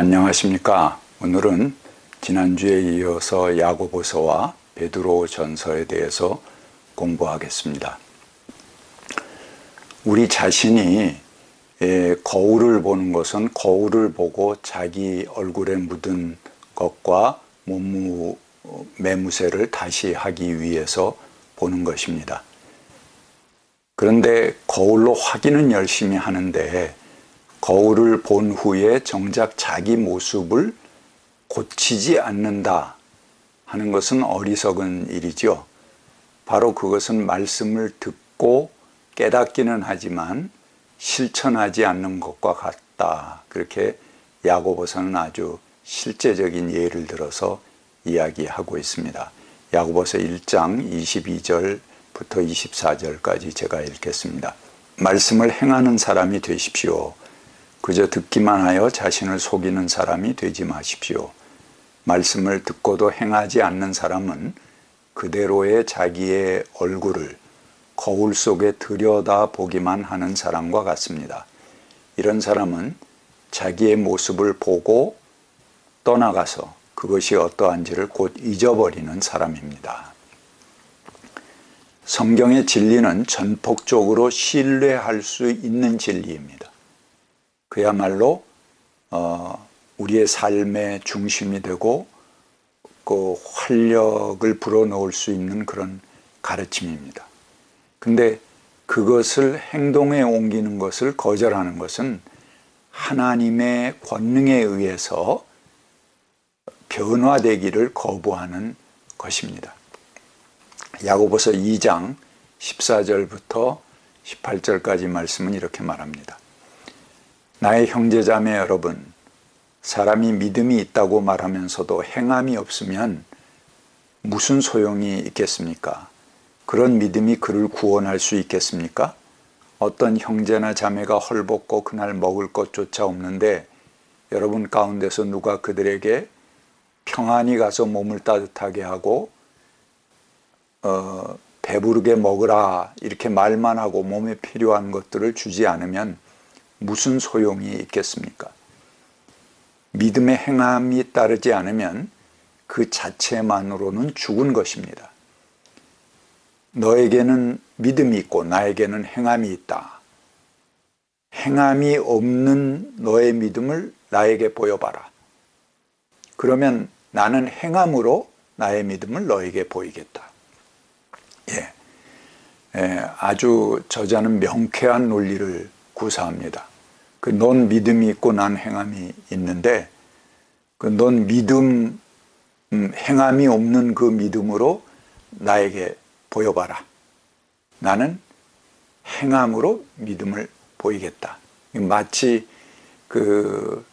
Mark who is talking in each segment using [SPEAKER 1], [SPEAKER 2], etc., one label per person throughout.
[SPEAKER 1] 안녕하십니까. 오늘은 지난주에 이어서 야고보서와 베드로전서에 대해서 공부하겠습니다. 우리 자신이 거울을 보는 것은 거울을 보고 자기 얼굴에 묻은 것과 매무새를 다시 하기 위해서 보는 것입니다. 그런데 거울로 확인은 열심히 하는데 거울을 본 후에 정작 자기 모습을 고치지 않는다 하는 것은 어리석은 일이죠. 바로 그것은 말씀을 듣고 깨닫기는 하지만 실천하지 않는 것과 같다. 그렇게 야고보서는 아주 실제적인 예를 들어서 이야기하고 있습니다. 야고보서 1장 22절부터 24절까지 제가 읽겠습니다. 말씀을 행하는 사람이 되십시오. 그저 듣기만 하여 자신을 속이는 사람이 되지 마십시오. 말씀을 듣고도 행하지 않는 사람은 그대로의 자기의 얼굴을 거울 속에 들여다보기만 하는 사람과 같습니다. 이런 사람은 자기의 모습을 보고 떠나가서 그것이 어떠한지를 곧 잊어버리는 사람입니다. 성경의 진리는 전폭적으로 신뢰할 수 있는 진리입니다. 그야말로 우리의 삶의 중심이 되고 그 활력을 불어넣을 수 있는 그런 가르침입니다. 근데 그것을 행동에 옮기는 것을 거절하는 것은 하나님의 권능에 의해서 변화되기를 거부하는 것입니다. 야고보서 2장 14절부터 18절까지 말씀은 이렇게 말합니다. 나의 형제자매 여러분, 사람이 믿음이 있다고 말하면서도 행함이 없으면 무슨 소용이 있겠습니까? 그런 믿음이 그를 구원할 수 있겠습니까? 어떤 형제나 자매가 헐벗고 그날 먹을 것조차 없는데 여러분 가운데서 누가 그들에게 평안히 가서 몸을 따뜻하게 하고 배부르게 먹으라 이렇게 말만 하고 몸에 필요한 것들을 주지 않으면 무슨 소용이 있겠습니까? 믿음의 행함이 따르지 않으면 그 자체만으로는 죽은 것입니다. 너에게는 믿음이 있고 나에게는 행함이 있다. 행함이 없는 너의 믿음을 나에게 보여봐라. 그러면 나는 행함으로 나의 믿음을 너에게 보이겠다. 아주 저자는 명쾌한 논리를 구사합니다. 넌 믿음이 있고 난 행함이 있는데 넌 믿음, 행함이 없는 그 믿음으로 나에게 보여봐라. 나는 행함으로 믿음을 보이겠다. 마치 그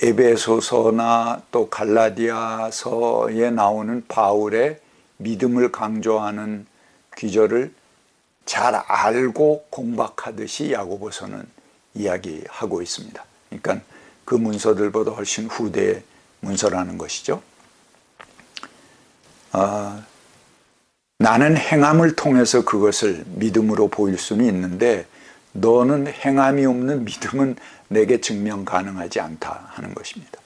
[SPEAKER 1] 에베소서나 또 갈라디아서에 나오는 바울의 믿음을 강조하는 귀절을 잘 알고 공박하듯이 야고보서는 이야기하고 있습니다. 그러니까 그 문서들보다 훨씬 후대의 문서라는 것이죠. 나는 행함을 통해서 그것을 믿음으로 보일 수는 있는데 너는 행함이 없는 믿음은 내게 증명 가능하지 않다 하는 것입니다.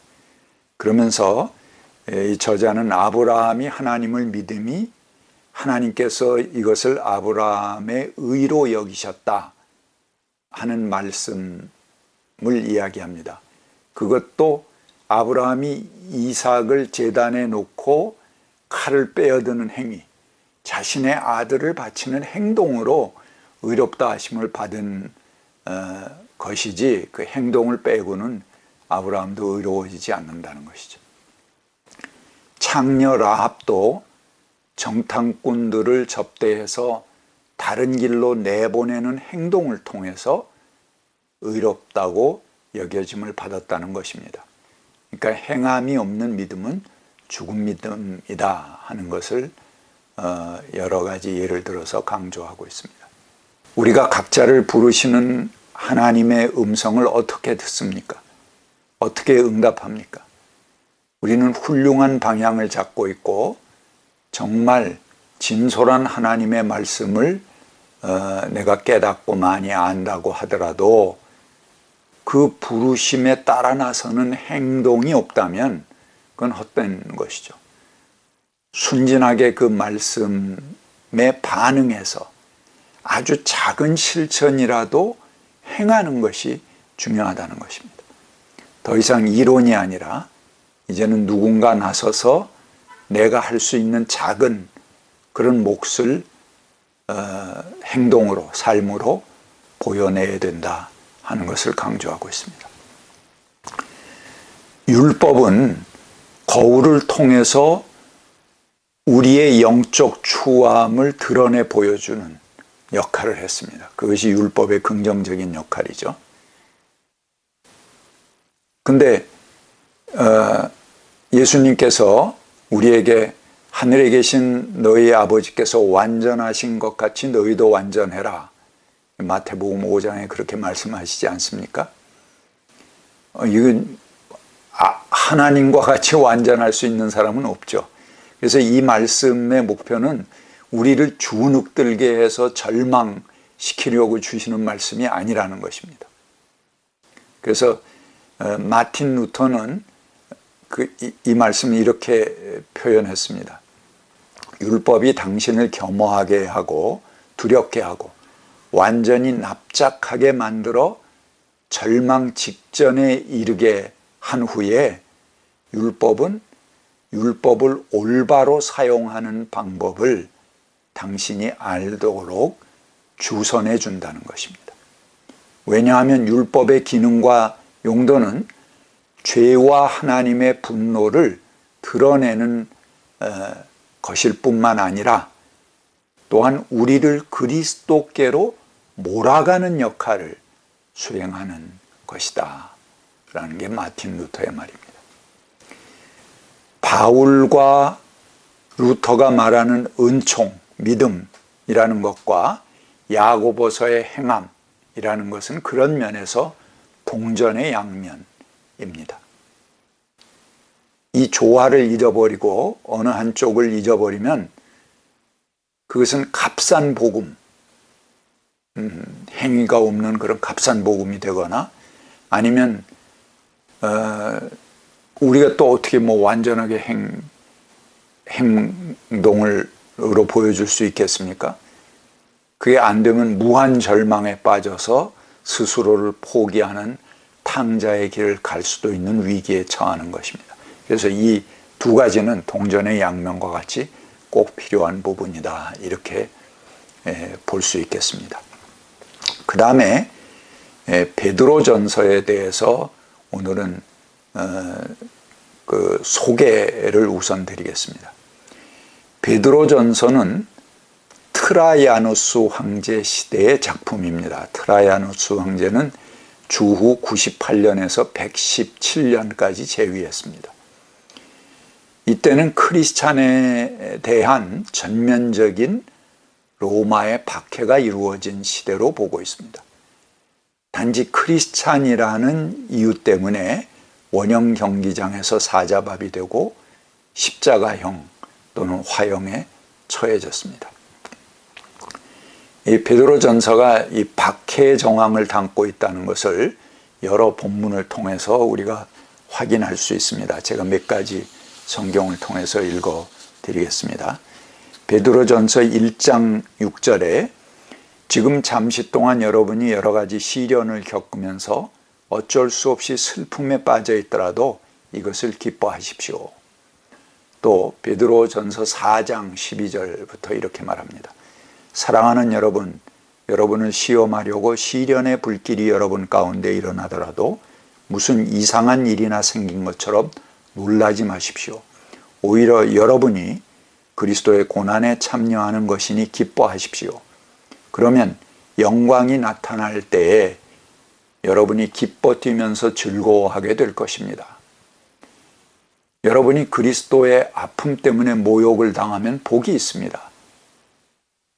[SPEAKER 1] 그러면서 이 저자는 아브라함이 하나님을 믿음이 하나님께서 이것을 아브라함의 의로 여기셨다 하는 말씀을 이야기합니다. 그것도 아브라함이 이삭을 제단에 놓고 칼을 빼어드는 행위, 자신의 아들을 바치는 행동으로 의롭다 하심을 받은 것이지 그 행동을 빼고는 아브라함도 의로워지지 않는다는 것이죠. 창녀 라합도 정탐꾼들을 접대해서 다른 길로 내보내는 행동을 통해서 의롭다고 여겨짐을 받았다는 것입니다. 그러니까 행함이 없는 믿음은 죽은 믿음이다 하는 것을 여러 가지 예를 들어서 강조하고 있습니다. 우리가 각자를 부르시는 하나님의 음성을 어떻게 듣습니까? 어떻게 응답합니까? 우리는 훌륭한 방향을 잡고 있고 정말 진솔한 하나님의 말씀을 내가 깨닫고 많이 안다고 하더라도 그 부르심에 따라 나서는 행동이 없다면 그건 헛된 것이죠. 순진하게 그 말씀에 반응해서 아주 작은 실천이라도 행하는 것이 중요하다는 것입니다. 더 이상 이론이 아니라 이제는 누군가 나서서 내가 할 수 있는 작은 그런 몫을 행동으로, 삶으로 보여내야 된다 하는 것을 강조하고 있습니다. 율법은 거울을 통해서 우리의 영적 추함을 드러내 보여주는 역할을 했습니다. 그것이 율법의 긍정적인 역할이죠. 근데 예수님께서 우리에게 하늘에 계신 너희 아버지께서 완전하신 것 같이 너희도 완전해라. 마태복음 5장에 그렇게 말씀하시지 않습니까? 이건 하나님과 같이 완전할 수 있는 사람은 없죠. 그래서 이 말씀의 목표는 우리를 주눅들게 해서 절망시키려고 주시는 말씀이 아니라는 것입니다. 그래서 마틴 루터는 이 말씀을 이렇게 표현했습니다. 율법이 당신을 겸허하게 하고 두렵게 하고 완전히 납작하게 만들어 절망 직전에 이르게 한 후에 율법을 올바로 사용하는 방법을 당신이 알도록 주선해 준다는 것입니다. 왜냐하면 율법의 기능과 용도는 죄와 하나님의 분노를 드러내는 것일 뿐만 아니라 또한 우리를 그리스도께로 몰아가는 역할을 수행하는 것이다 라는 게 마틴 루터의 말입니다. 바울과 루터가 말하는 은총, 믿음이라는 것과 야고보서의 행함이라는 것은 그런 면에서 동전의 양면입니다. 이 조화를 잊어버리고 어느 한쪽을 잊어버리면 그것은 값싼 복음, 행위가 없는 그런 값싼 복음이 되거나 아니면 우리가 또 어떻게 완전하게 행동으로 보여줄 수 있겠습니까? 그게 안 되면 무한 절망에 빠져서 스스로를 포기하는 탕자의 길을 갈 수도 있는 위기에 처하는 것입니다. 그래서 이 두 가지는 동전의 양면과 같이 꼭 필요한 부분이다 이렇게 볼 수 있겠습니다. 그 다음에 베드로전서에 대해서 오늘은 그 소개를 우선 드리겠습니다. 베드로전서는 트라야누스 황제 시대의 작품입니다. 트라야누스 황제는 주후 98년에서 117년까지 재위했습니다. 이때는 크리스찬에 대한 전면적인 로마의 박해가 이루어진 시대로 보고 있습니다. 단지 크리스찬이라는 이유 때문에 원형 경기장에서 사자밥이 되고 십자가형 또는 화형에 처해졌습니다. 이 베드로전서가 이 박해의 정황을 담고 있다는 것을 여러 본문을 통해서 우리가 확인할 수 있습니다. 제가 몇 가지 성경을 통해서 읽어 드리겠습니다. 베드로전서 1장 6절에 지금 잠시 동안 여러분이 여러 가지 시련을 겪으면서 어쩔 수 없이 슬픔에 빠져 있더라도 이것을 기뻐하십시오. 또 베드로전서 4장 12절부터 이렇게 말합니다. 사랑하는 여러분, 여러분을 시험하려고 시련의 불길이 여러분 가운데 일어나더라도 무슨 이상한 일이나 생긴 것처럼 놀라지 마십시오. 오히려 여러분이 그리스도의 고난에 참여하는 것이니 기뻐하십시오. 그러면 영광이 나타날 때에 여러분이 기뻐 뛰면서 즐거워하게 될 것입니다. 여러분이 그리스도의 아픔 때문에 모욕을 당하면 복이 있습니다.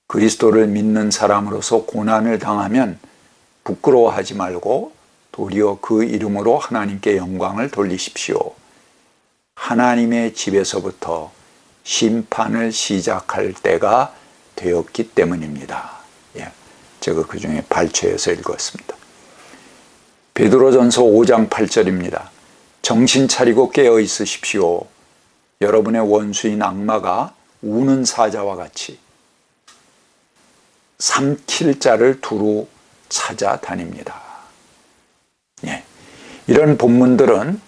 [SPEAKER 1] 그리스도를 믿는 사람으로서 고난을 당하면 부끄러워하지 말고 도리어 그 이름으로 하나님께 영광을 돌리십시오. 하나님의 집에서부터 심판을 시작할 때가 되었기 때문입니다. 제가 그 중에 발췌해서 읽었습니다. 베드로전서 5장 8절입니다. 정신 차리고 깨어 있으십시오. 여러분의 원수인 악마가 우는 사자와 같이 삼킬 자를 두루 찾아다닙니다. 예. 이런 본문들은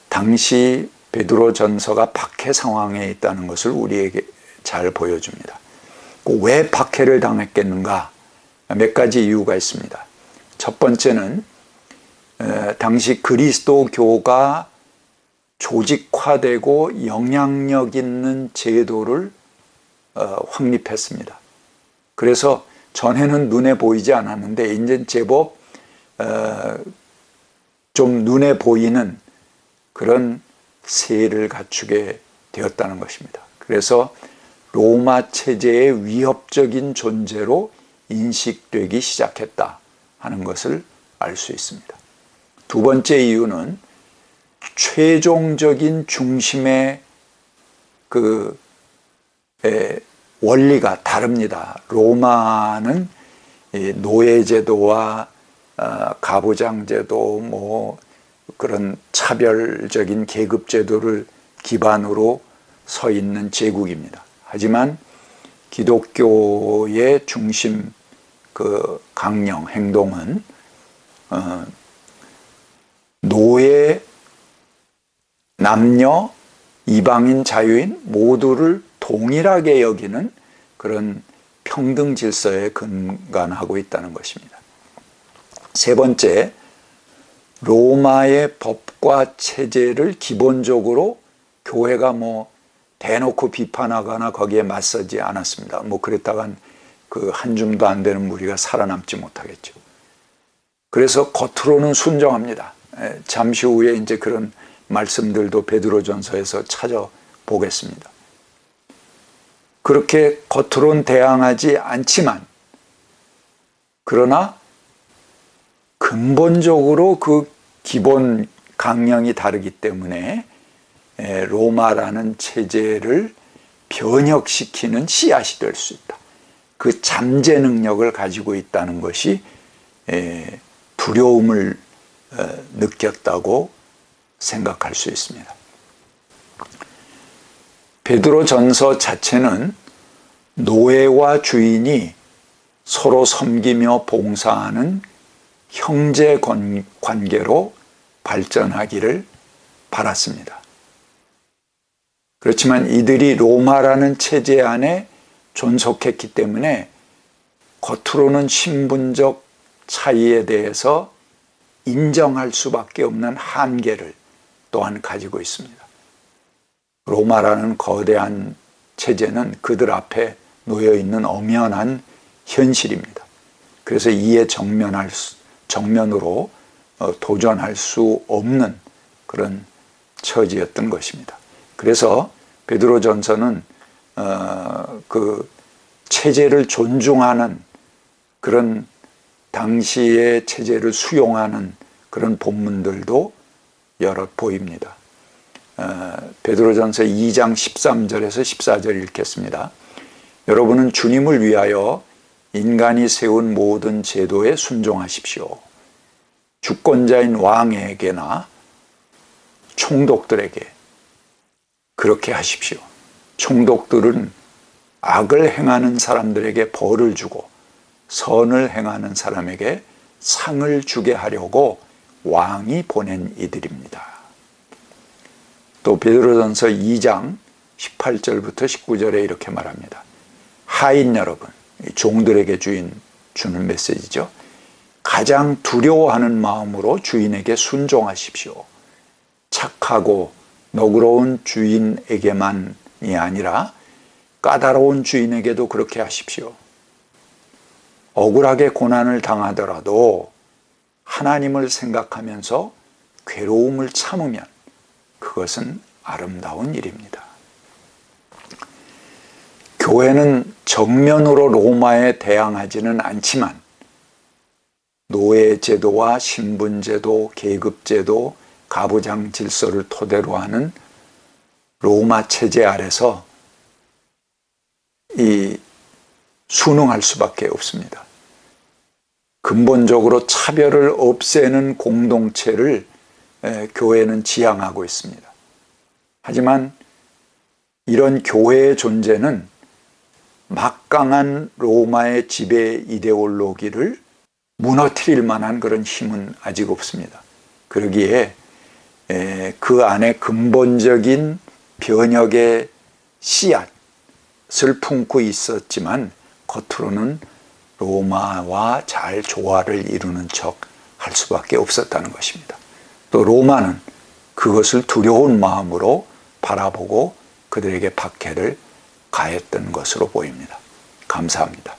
[SPEAKER 1] 당시 베드로전서가 박해 상황에 있다는 것을 우리에게 잘 보여줍니다. 왜 박해를 당했겠는가? 몇 가지 이유가 있습니다. 첫 번째는 당시 그리스도교가 조직화되고 영향력 있는 제도를 확립했습니다. 그래서 전에는 눈에 보이지 않았는데 이제 제법 좀 눈에 보이는 그런 세를 갖추게 되었다는 것입니다. 그래서 로마 체제의 위협적인 존재로 인식되기 시작했다 하는 것을 알 수 있습니다. 두 번째 이유는 최종적인 중심의 원리가 다릅니다. 로마는 노예제도와 가부장제도, 뭐 그런 차별적인 계급제도를 기반으로 서 있는 제국입니다. 하지만 기독교의 중심 강령, 행동은 노예, 남녀, 이방인, 자유인 모두를 동일하게 여기는 그런 평등 질서에 근간하고 있다는 것입니다. 세 번째, 로마의 법과 체제를 기본적으로 교회가 대놓고 비판하거나 거기에 맞서지 않았습니다. 그랬다간 한 줌도 안 되는 무리가 살아남지 못하겠죠. 그래서 겉으로는 순종합니다. 잠시 후에 이제 그런 말씀들도 베드로전서에서 찾아보겠습니다. 그렇게 겉으로는 대항하지 않지만, 그러나 근본적으로 그 기본 강령이 다르기 때문에 로마라는 체제를 변혁시키는 씨앗이 될 수 있다. 그 잠재 능력을 가지고 있다는 것이 두려움을 느꼈다고 생각할 수 있습니다. 베드로전서 자체는 노예와 주인이 서로 섬기며 봉사하는 형제 관계로 발전하기를 바랐습니다. 그렇지만 이들이 로마라는 체제 안에 존속했기 때문에 겉으로는 신분적 차이에 대해서 인정할 수밖에 없는 한계를 또한 가지고 있습니다. 로마라는 거대한 체제는 그들 앞에 놓여 있는 엄연한 현실입니다. 그래서 이에 정면으로 도전할 수 없는 그런 처지였던 것입니다. 그래서 베드로전서는 그 체제를 존중하는 그런 당시의 체제를 수용하는 그런 본문들도 여럿 보입니다. 베드로전서 2장 13절에서 14절 읽겠습니다. 여러분은 주님을 위하여 인간이 세운 모든 제도에 순종하십시오. 주권자인 왕에게나 총독들에게 그렇게 하십시오. 총독들은 악을 행하는 사람들에게 벌을 주고 선을 행하는 사람에게 상을 주게 하려고 왕이 보낸 이들입니다. 또 베드로전서 2장 18절부터 19절에 이렇게 말합니다. 하인 여러분, 종들에게 주는 메시지죠. 가장 두려워하는 마음으로 주인에게 순종하십시오. 착하고 너그러운 주인에게만이 아니라 까다로운 주인에게도 그렇게 하십시오. 억울하게 고난을 당하더라도 하나님을 생각하면서 괴로움을 참으면 그것은 아름다운 일입니다. 교회는 정면으로 로마에 대항하지는 않지만 노예제도와 신분제도, 계급제도, 가부장 질서를 토대로 하는 로마 체제 아래서 순응할 수밖에 없습니다. 근본적으로 차별을 없애는 공동체를 교회는 지향하고 있습니다. 하지만 이런 교회의 존재는 막강한 로마의 지배 이데올로기를 무너뜨릴 만한 그런 힘은 아직 없습니다. 그러기에 그 안에 근본적인 변혁의 씨앗을 품고 있었지만 겉으로는 로마와 잘 조화를 이루는 척 할 수밖에 없었다는 것입니다. 또 로마는 그것을 두려운 마음으로 바라보고 그들에게 박해를 가했던 것으로 보입니다. 감사합니다.